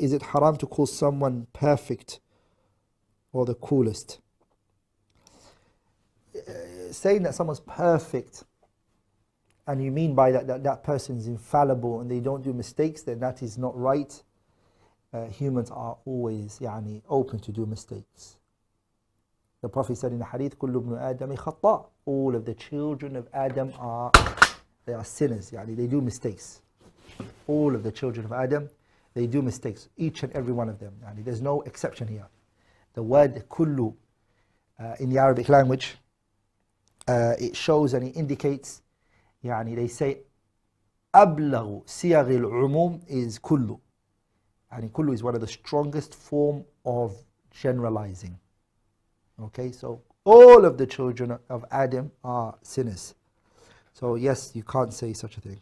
is it haram to call someone perfect or the coolest? Saying that someone's perfect, and you mean by that that person is infallible and they don't do mistakes, then that is not right. Humans are always open to do mistakes. The Prophet said in the hadith, كُلُّ ابْنُ آدَمِ خَطَّاء. All of the children of Adam are sinners, they do mistakes. All of the children of Adam, they do mistakes, each and every one of them. There's no exception here. The word kullu in the Arabic language, it shows and it indicates, they say أبلغ صيغ العموم is kullu. Kullu is one of the strongest form of generalizing. Okay, so all of the children of Adam are sinners. So yes, you can't say such a thing.